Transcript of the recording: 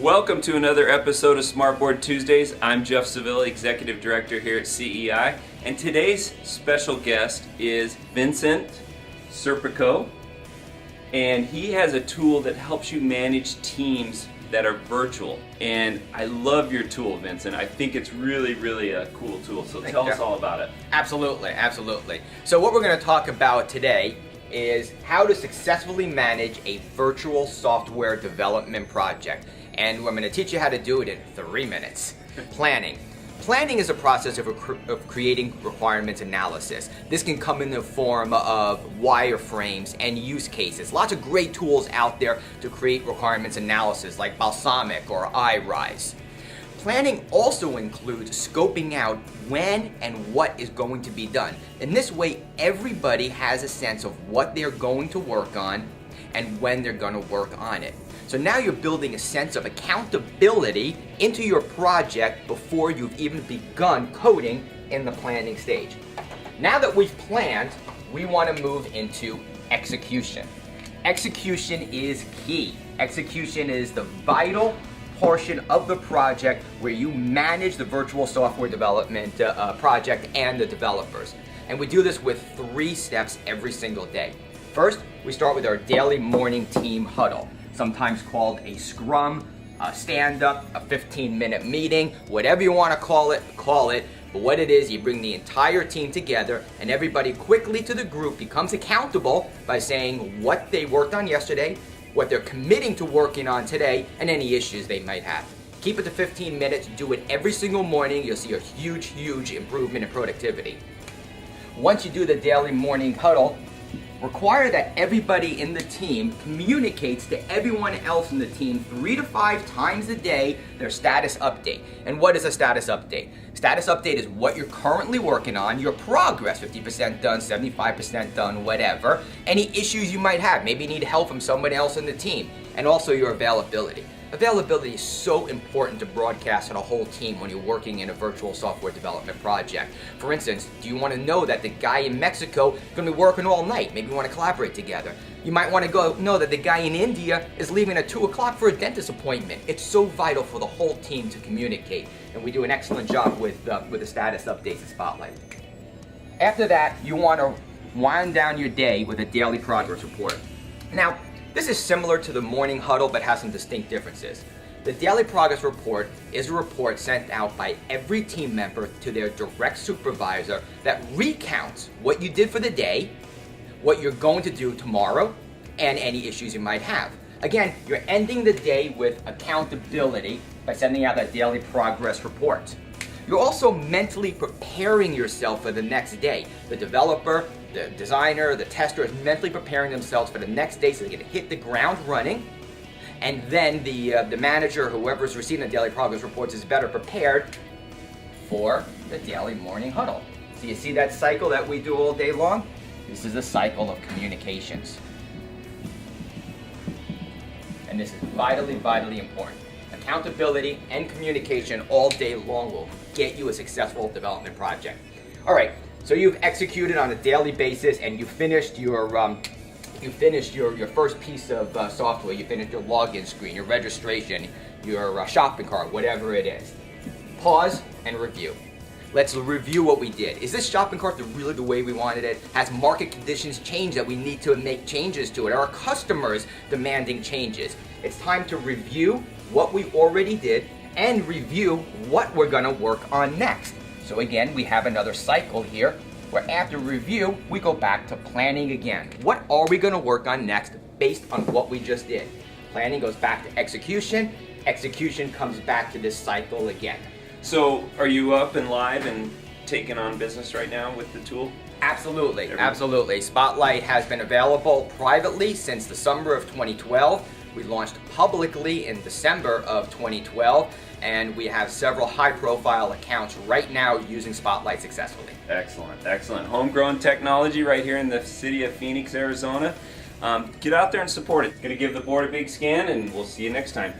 Welcome to another episode of Smartboard Tuesdays. I'm Jeff Seville, Executive Director here at CEI, and today's special guest is Vincent Serpico, and he has a tool that helps you manage teams that are virtual. And I love your tool, Vincent. I think it's really a cool tool, so tell us all about it. Absolutely. So what we're going to talk about today is how to successfully manage a virtual software development project. And I'm going to teach you how to do it in 3 minutes. Planning. Planning is a process of creating requirements analysis. This can come in the form of wireframes and use cases. Lots of great tools out there to create requirements analysis like Balsamiq or iRise. Planning also includes scoping out when and what is going to be done. In this way, everybody has a sense of what they're going to work on and when they're going to work on it. So now you're building a sense of accountability into your project before you've even begun coding in the planning stage. Now that we've planned, we want to move into execution. Execution is key. Execution is the vital portion of the project where you manage the virtual software development project and the developers. And we do this with 3 steps every single day. First, we start with our daily morning team huddle, sometimes called a scrum, a stand-up, a 15-minute meeting, whatever you want to call it. But what it is, you bring the entire team together and everybody quickly to the group becomes accountable by saying what they worked on yesterday, what they're committing to working on today, and any issues they might have. Keep it to 15 minutes, do it every single morning, you'll see a huge improvement in productivity. Once you do the daily morning huddle, require that everybody in the team communicates to everyone else in the team 3 to 5 times a day their status update. And what is a status update? Status update is what you're currently working on, your progress, 50% done, 75% done, whatever. Any issues you might have, maybe you need help from someone else in the team, and also your availability. Availability is so important to broadcast on a whole team when you're working in a virtual software development project. For instance, do you want to know that the guy in Mexico is going to be working all night? Maybe you want to collaborate together. You might want to know that the guy in India is leaving at 2 o'clock for a dentist appointment. It's so vital for the whole team to communicate, and we do an excellent job with the status updates and Spotlight. After that, you want to wind down your day with a daily progress report. Now, this is similar to the morning huddle but has some distinct differences. The daily progress report is a report sent out by every team member to their direct supervisor that recounts what you did for the day, what you're going to do tomorrow, and any issues you might have. Again, you're ending the day with accountability by sending out that daily progress report. You're also mentally preparing yourself for the next day. The developer, the designer, the tester is mentally preparing themselves for the next day so they can hit the ground running. And then the manager, whoever's receiving the daily progress reports, is better prepared for the daily morning huddle. So you see that cycle that we do all day long? This is a cycle of communications. And this is vitally important. Accountability and communication all day long will get you a successful development project. All right, so you've executed on a daily basis and you finished your first piece of software. You finished your login screen, your registration, your shopping cart, whatever it is. Pause and review. Let's review what we did. Is this shopping cart really the way we wanted it? Has market conditions changed that we need to make changes to it? Are our customers demanding changes? It's time to review what we already did and review what we're going to work on next. So again, we have another cycle here where after review, we go back to planning again. What are we going to work on next based on what we just did? Planning goes back to execution. Execution comes back to this cycle again. So are you up and live and taking on business right now with the tool? Absolutely. Spotlight has been available privately since the summer of 2012. We launched publicly in December of 2012, and we have several high-profile accounts right now using Spotlight successfully. Excellent. Homegrown technology right here in the city of Phoenix, Arizona. Get out there and support it. Going to give the board a big scan, and we'll see you next time.